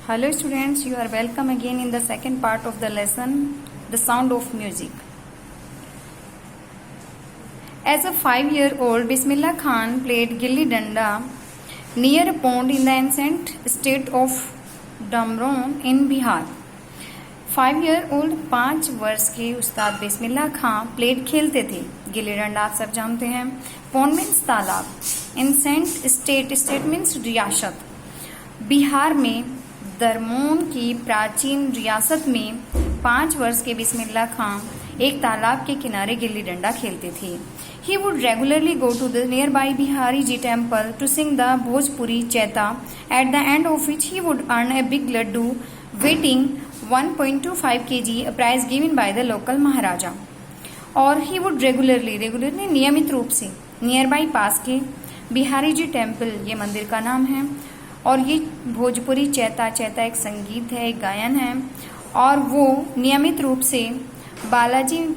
Hello students, you are welcome again in the second part of the lesson, The Sound of Music. As a 5-year-old, Bismillah Khan played Gilli Danda near a pond in the ancient state of Damron in Bihar. 5-year-old 5 वर्ष के उस्ताद बिस्मिल्लाह खां played खेलते थे. गिल्ली डंडा आप सब जानते हैं. Pond means तालाब. Ancient state means रियासत. बिहार में दरमोन की प्राचीन रियासत में 5 वर्ष के बिस्मिल्लाह खां एक तालाब के किनारे गिल्ली डंडा खेलते थे. He would regularly go to the nearby Bihari Ji temple to sing the Bhojpuri Chaita, at the end of which he would earn a big laddu weighing 1.25 kg, a prize given by the local Maharaja. और he would regularly नियमित रूप से nearby पास के Bihari ji temple, ये मंदिर का नाम है, और ये भोजपुरी चैता एक संगीत है, एक गायन है, और वो नियमित रूप से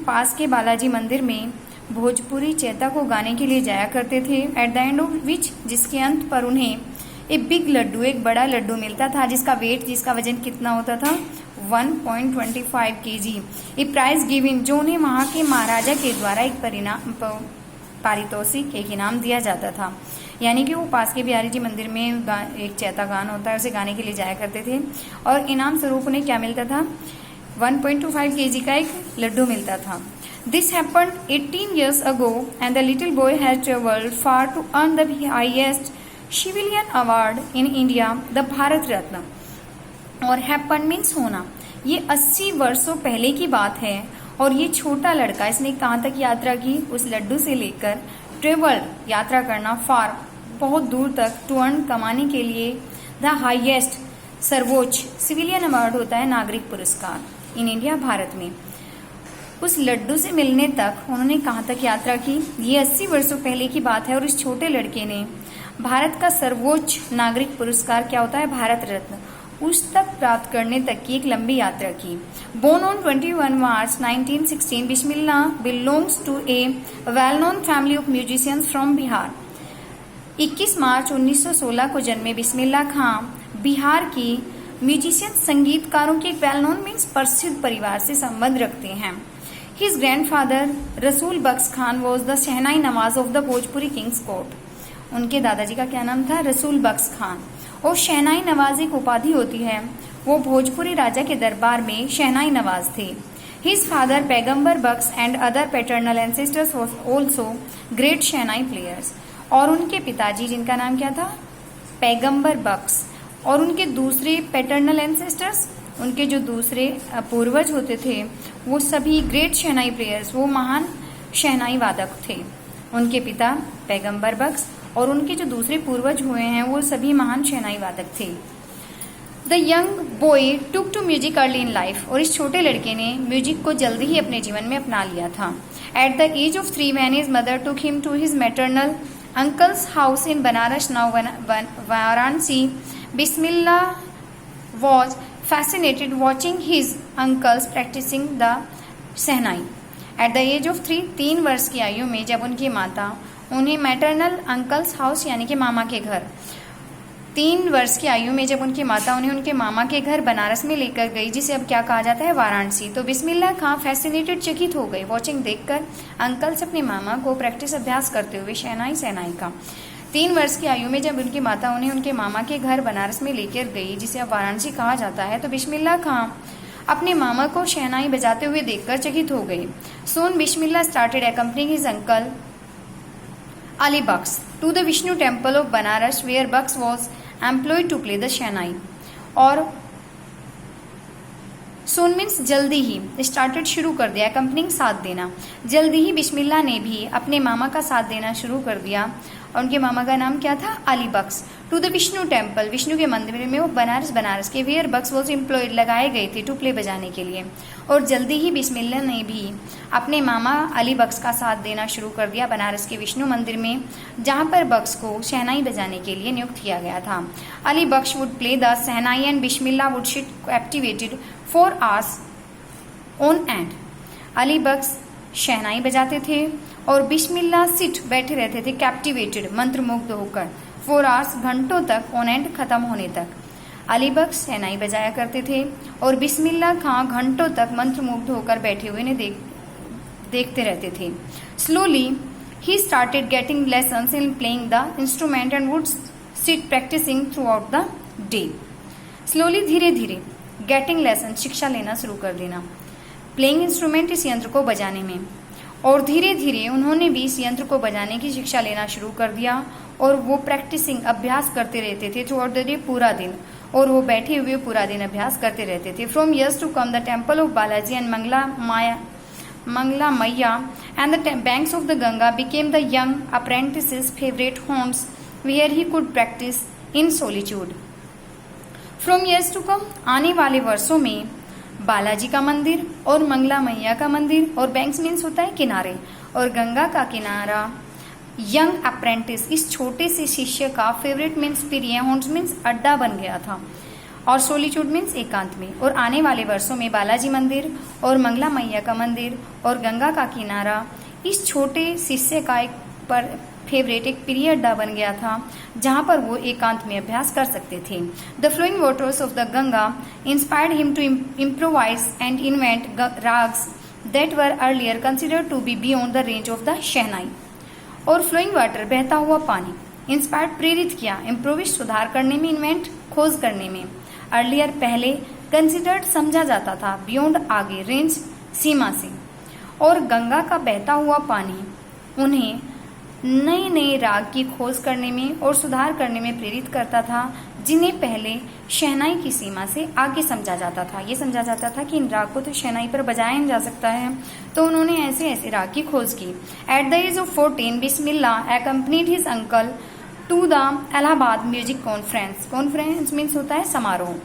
पास के बालाजी मंदिर में भोजपुरी चैता को गाने के लिए जाया करते थे. Eight the end of which, जिसके अंत पर उन्हें एक बिग लड्डू, एक बड़ा लड्डू मिलता था, जिसका वजन कितना होता था 1.25 kg. ए प्राइज गिवन, जो उन्हें वहाँ के महाराजा के द्वारा एक पारितोषिक, एक इनाम दिया जाता था. यानी कि वो पास के बिहारी जी मंदिर में एक चैता गान होता है, उसे गाने के लिए जाया करते थे, और इनाम स्वरूप उन्हें क्या मिलता था 1.25 kg का एक लड्डू मिलता था. This happened 18 years ago and the little boy had traveled far to earn the highest civilian award in India, the Bharat Ratna. और हैपन मीन्स होना. ये 80 वर्षों पहले की बात है, और ये छोटा लड़का, इसने कहाँ तक यात्रा की, उस लड्डू से लेकर ट्रेवल्ड, यात्रा करना, फार, बहुत दूर तक, टू अर्न, कमाने के लिए, द हाईएस्ट, सर्वोच्च, सिविलियन अवार्ड होता है नागरिक पुरस्कार, इन इंडिया, भारत में. उस लड्डू से मिलने तक उन्होंने कहाँ तक यात्रा की, ये 80 वर्षों पहले की बात है, और इस छोटे लड़के ने भारत का सर्वोच्च नागरिक पुरस्कार, क्या होता है, भारत रत्न, उस तक प्राप्त करने तक की एक लंबी यात्रा की. Born on 21 March 1916, Bismillah belongs to a well known family of musicians from Bihar. 21 मार्च 1916 को जन्मे बिस्मिल्लाह खां बिहार की म्यूजिशियन, संगीतकारों के एक वेल नोन मीन्स प्रसिद्ध परिवार से संबंध रखते हैं. His grandfather Rasool Bakhsh Khan was the shehnai nawaz of the Bhojpuri king's court. उनके दादाजी का क्या नाम था, रसूल बख्श खान. और शहनाई नवाज एक उपाधि होती है, वो भोजपुरी राजा के दरबार में शहनाई नवाज थे. His father पैगंबर बख्श and other paternal ancestors was also great shehnai players. और उनके पिताजी, जिनका नाम क्या था, पैगंबर बख्श, और उनके दूसरे पैटर्नल एंसेस्टर्स, उनके जो दूसरे पूर्वज होते थे, वो सभी ग्रेट शहनाई प्लेयर्स, वो महान शहनाई वादक थे. उनके पिता पैगंबर बख्श और उनके जो दूसरे पूर्वज हुए हैं, वो सभी महान शहनाई वादक थे. The young boy took to music early in life. और इस छोटे लड़के ने म्यूजिक को जल्दी ही अपने जीवन में अपना लिया था. At the age of 3, when his mother took him to his maternal uncle's house in Banaras, now Varanasi, Bismillah was fascinated watching his uncles practicing the shehnai. At the age of 3 वर्ष की आयु में जब उनकी माता उन्हें maternal uncles house, यानी कि मामा के घर, 3 वर्ष की आयु में जब उनकी माता उन्हें उनके मामा के घर बनारस में लेकर गई, जिसे अब क्या कहा जाता है, वाराणसी, तो बिस्मिल्लाह खां फैसिनेटेड, चकित हो गई, वॉचिंग, देखकर अंकल्स अपने मामा को प्रैक्टिस, अभ्यास करते हुए शहनाई का. 3 वर्ष की आयु में जब उनकी माता उन्हें उनके मामा के घर बनारस में लेकर गई, जिसे अब वाराणसी कहा जाता है, तो बिस्मिल्लाह खां अपने मामा को शहनाई बजाते हुए देखकर चकित हो गई. सोन बिस्मिल्लाह started accompanying his uncle Ali Bux to the Vishnu temple of Banaras, where Bux was employed to play the शहनाई. और सोन मीन्स जल्दी ही, स्टार्टेड शुरू कर दिया, accompanying साथ देना, जल्दी ही बिस्मिल्लाह ने भी अपने मामा का साथ देना शुरू कर दिया. और उनके मामा का नाम क्या था, Ali Bux. To the Vishnu temple, Vishnu के मंदिर में, वो बनारस के, वेयर बक्स वॉज एम्प्लॉयड, लगाए गए थे, टू प्ले, बजाने के लिए. और जल्दी ही बिस्मिल्लाह ने भी अपने मामा अली बक्स का साथ देना शुरू कर दिया बनारस के विष्णु मंदिर में, जहाँ पर बक्स को शहनाई बजाने के लिए नियुक्त किया गया था. Ali Bux would play the shehnai and Bismillah would sit captivated for hours on end. Ali Bux shehnai बजाते थे और बिस्मिल्लाह सिट, बैठे रहते थे, कैप्टिवेटेड, मंत्रमुग्ध होकर, 4 आवर्स, घंटों तक, ऑन एंड, खत्म होने तक. अली बख्श शहनाई बजाया करते थे और बिस्मिल्लाह खां घंटों तक मंत्रमुग्ध होकर बैठे हुए ने देखते रहते थे। स्लोली ही started getting lessons in playing the instrument and would sit practising throughout the day. Slowly धीरे धीरे गेटिंग लेसन शिक्षा लेना शुरू कर देना, प्लेइंग इंस्ट्रूमेंट इस यंत्र को बजाने में, और धीरे धीरे उन्होंने भी इस यंत्र को बजाने की शिक्षा लेना शुरू कर दिया और वो प्रैक्टिसिंग अभ्यास करते रहते थे थ्रू आउट द डे, पूरा दिन, और वो बैठे हुए पूरा दिन अभ्यास करते रहते थे। From years to come the temple of Balaji and Mangala Maiya and the banks of the Ganga became the young apprentice's favourite homes where he could practise in solitude. From years to come, आने वाले वर्षों में बालाजी का मंदिर और मंगला मैया का मंदिर, और बैंक्स मीन्स होता है किनारे, और गंगा का किनारा यंग अप्रेंटिस इस छोटे से शिष्य का फेवरेट मीन्स प्रिय, होम्स मीन्स अड्डा बन गया था, और सोलिट्यूड मीन्स एकांत में। और आने वाले वर्षों में बालाजी मंदिर और मंगला मैया का मंदिर और गंगा का किनारा इस छोटे शिष्य का एक फेवरेट, एक प्रिय अड्डा बन गया था जहां पर वो एकांत में अभ्यास कर सकते थे। The flowing waters of the Ganga inspired him to improvise and invent ragas that were earlier considered to be beyond the range of the shehnai. और फ्लोइंग वाटर, बहता हुआ पानी, इंस्पायर्ड प्रेरित किया, इम्प्रोविज सुधार करने में, इन्वेंट खोज करने में, अर्लियर पहले, कंसिडर्ड समझा जाता था, बियॉन्ड आगे, रेंज सीमा से। और गंगा का बहता हुआ पानी उन्हें नए नए राग की खोज करने में और सुधार करने में प्रेरित करता था, जिन्हें पहले शहनाई की सीमा से आगे समझा जाता था। ये समझा जाता था कि इन राग को तो शहनाई पर बजाया नहीं जा सकता है, तो उन्होंने ऐसे ऐसे राग की खोज की। At the age of 14 Bismillah accompanied his uncle to the Allahabad music conference. Conference means होता है समारोह।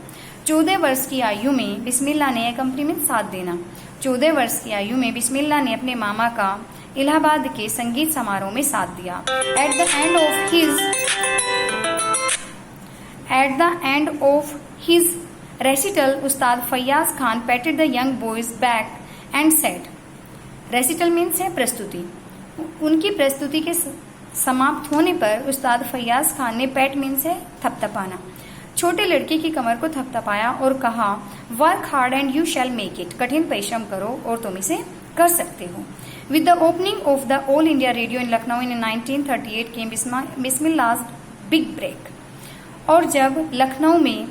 14 वर्ष की आयु में बिस्मिल्लाह ने, accompany साथ देना, 14 वर्ष की आयु में बिस्मिल्लाह ने अपने मामा का इलाहाबाद के संगीत समारोह में साथ दिया। At the end of his recital Ustad Faiyaz Khan patted the young boy's back and said. Recital means है प्रस्तुति। उनकी प्रस्तुति के समाप्त होने पर उस्ताद फैयाज खान ने, पैट मीन्स है थपथपाना, छोटे लड़के की कमर को थपथपाया और कहा, work hard and you shall make it, कठिन परिश्रम करो और तुम इसे कर सकते हो। With the opening of the All India Radio in Lucknow in 1938 came Bismillah's big break। और जब लखनऊ में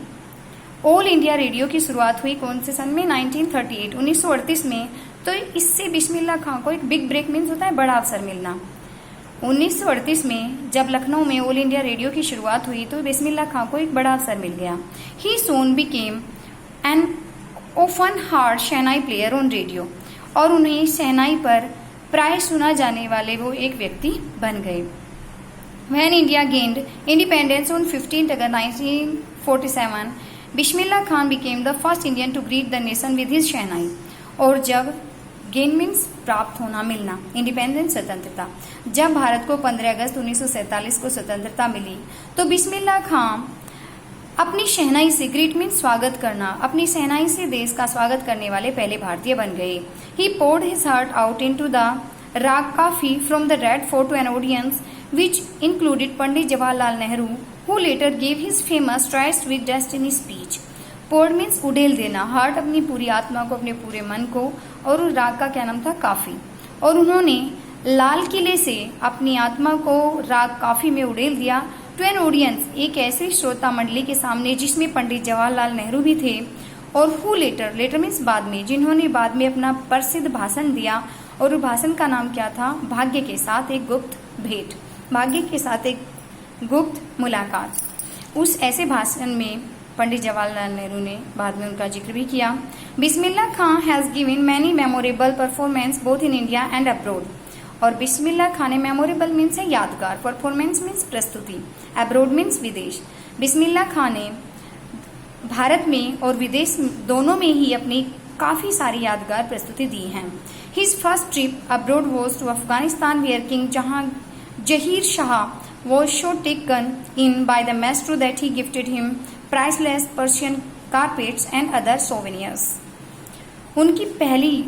ऑल इंडिया रेडियो की शुरुआत हुई, कौन से सन में, 1938, 1938 में, तो इससे बिस्मिल्लाह खां को एक बिग ब्रेक मीन्स होता है बड़ा अवसर मिलना। 1938 में जब लखनऊ में ऑल इंडिया रेडियो की शुरुआत हुई तो बिस्मिल्लाह खां को एक बड़ा अवसर मिल गया। He soon became an often heard shehnai player on radio, और उन्हें शहनाई पर प्राय सुना जाने वाले वो एक व्यक्ति बन गए। When India gained independence on 15 August 1947, Bismillah Khan became the first Indian to greet the nation with his शहनाई। और जब गेन मीन्स प्राप्त होना, मिलना, इंडिपेंडेंस स्वतंत्रता, जब भारत को 15 अगस्त 1947 को स्वतंत्रता मिली तो बिस्मिल्लाह खान अपनी शहनाई से, ग्रीट मीन्स स्वागत करना, अपनी शहनाई से देश का स्वागत करने वाले पहले भारतीय बन गए। ही poured his heart out into the राग काफी from the Red Fort to an audience which included Pandit Jawaharlal Nehru, who later gave his famous Trust with Destiny speech। poured means उड़ेल देना, हार्ट अपनी पूरी आत्मा को, अपने पूरे मन को, और उस राग का क्या नाम था, काफी, और उन्होंने लाल किले से अपनी आत्मा को राग काफी में उड़ेल दिया। टू एन ऑडियंस, एक ऐसे श्रोता मंडली के सामने जिसमें पंडित जवाहरलाल नेहरू भी थे, और हु लेटर मीन्स बाद में, जिन्होंने बाद में अपना प्रसिद्ध भाषण दिया, और भाषण का नाम क्या था, भाग्य के साथ एक गुप्त भेंट, भाग्य के साथ एक गुप्त मुलाकात। उस ऐसे भाषण में पंडित जवाहरलाल नेहरू ने बाद में उनका जिक्र भी किया। Bismillah Khan has given many memorable performance both in India and abroad. और बिस्मिल्लाह खान ने, मेमोरेबल मीन्स है यादगार, परफॉर्मेंस मीन्स प्रस्तुति, अब्रोड मीन्स विदेश। बिस्मिल्लाह खान ने भारत में और विदेश दोनों में ही अपनी काफी सारी यादगार प्रस्तुति दी हैं। His first trip abroad was to Afghanistan where king Zahir Shah was so taken in by the maestro that he gifted him priceless Persian carpets and other souvenirs। उनकी पहली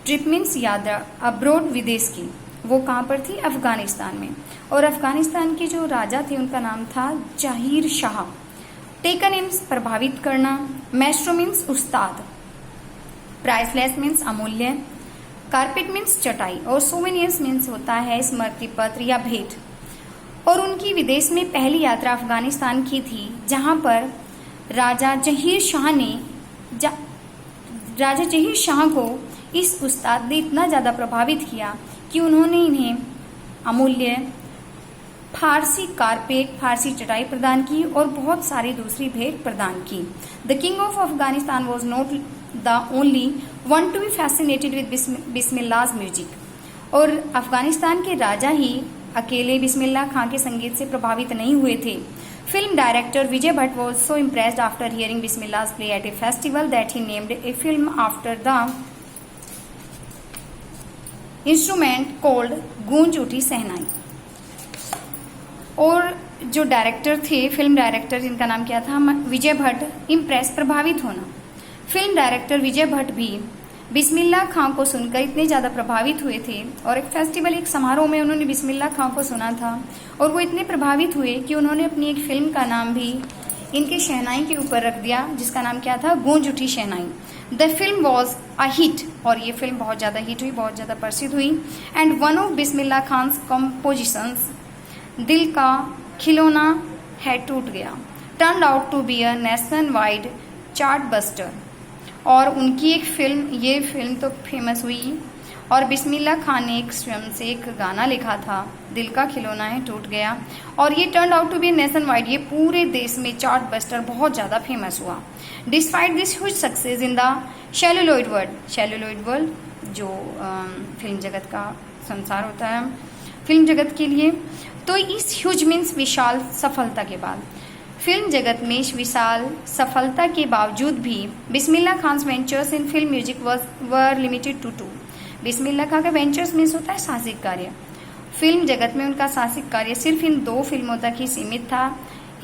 ट्रिप मीन्स यात्रा अब्रोड, विदेश की, वो कहाँ पर थी, अफगानिस्तान में, और अफगानिस्तान के जो राजा थे उनका नाम था जहीर शाह, टेकन मीन्स प्रभावित करना, मैस्ट्रो मीन्स उस्ताद, प्राइसलेस मीन्स अमूल्य, कारपेट मीन्स चटाई और सोवेनियर्स मीन्स होता है स्मृति पत्र या भेंट। और उनकी विदेश में पहली यात्रा अफगानिस्तान की थी, जहां पर राजा जहीर शाह को इस उस्ताद ने इतना ज्यादा प्रभावित किया कि उन्होंने इन्हें अमूल्य फारसी कारपेट, फारसी चटाई प्रदान की और बहुत सारी दूसरी भेंट प्रदान की। The king of Afghanistan was not the only one to be fascinated with Bismillah's music. और अफगानिस्तान के राजा ही अकेले बिस्मिल्लाह खां के संगीत से प्रभावित नहीं हुए थे। Film director Vijay Bhatt was so impressed after hearing Bismillah's play at a festival that he named a film after the instrument called Goonj Uthi शहनाई। और जो डायरेक्टर थे, फिल्म डायरेक्टर, जिनका नाम क्या था, विजय भट्ट, इम्प्रेस, प्रभावित होना। फिल्म डायरेक्टर विजय भट्ट भी बिस्मिल्लाह खां को सुनकर इतने ज्यादा प्रभावित हुए थे और एक फेस्टिवल, एक समारोह में उन्होंने बिस्मिल्लाह खां को सुना था और वो इतने प्रभावित हुए कि उन्होंने अपनी एक फिल्म का नाम भी इनके शहनाई के ऊपर रख दिया, जिसका नाम क्या था, Goonj Uthi Shehnai. The film was a hit, और ये फिल्म बहुत ज्यादा हिट हुई, बहुत ज्यादा प्रसिद्ध हुई। And one of Bismillah Khan's compositions, दिल का खिलौना है टूट गया, turn out to be a national wide chart buster. और उनकी एक फिल्म, ये फिल्म तो फेमस हुई और बिस्मिल्लाह खान ने एक स्वयं से एक गाना लिखा था, दिल का खिलौना है टूट गया, और ये turn out to be national wide, ये पूरे देश में चार्ट बस्टर बहुत ज़्यादा फेमस हुआ। Despite this huge success in the celluloid world, जो फिल्म जगत का संसार होता है फिल्म जगत के लिए, तो इस ह्यूज मीन्स विशाल सफलता के बाद, फिल्म जगत में इस विशाल सफलता के बावजूद भी Bismillah Khan's ventures in film music were limited to 2। Bismillah Khan का वेंचर्स मीन्स होता है साहसिक कार्य। फिल्म जगत में उनका साहसिक कार्य सिर्फ इन 2 फिल्मों तक ही सीमित था,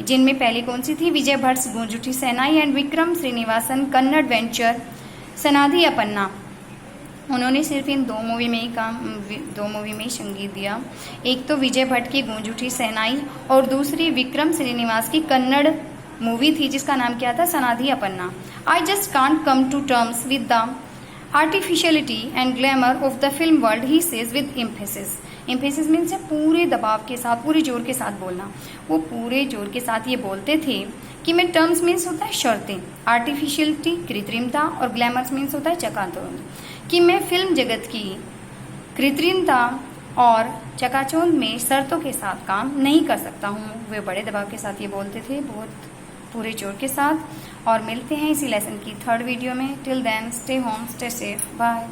जिनमें पहली कौन सी थी, विजय भट्ट गूंज उठी शहनाई एंड विक्रम श्रीनिवासन कन्नड़ वेंचर सनाधि अपन्ना। उन्होंने सिर्फ इन 2 मूवी में ही संगीत दिया। एक तो विजय भट्ट की गूंज उठी शहनाई और दूसरी विक्रम श्रीनिवास की कन्नड़ मूवी थी, जिसका नाम क्या था, Sanaadi Appanna. I just can't come to terms with the artificiality and glamour of the film world, he says with emphasis. Emphasis means पूरे दबाव के साथ, पूरे जोर के साथ बोलना। वो पूरे जोर के साथ ये बोलते थे कि मैं, टर्म्स मीन्स होता है शर्तें, आर्टिफिशियलिटी कृत्रिमता और ग्लैमर्स मीन्स होता है चकाचौंध, कि मैं फिल्म जगत की कृत्रिमता और चकाचौंध में शर्तों के साथ काम नहीं कर सकता हूँ। वे बड़े दबाव के साथ ये बोलते थे, बहुत पूरे जोर के साथ। और मिलते हैं इसी लेसन की 3rd वीडियो में। Till then stay home, stay safe, bye.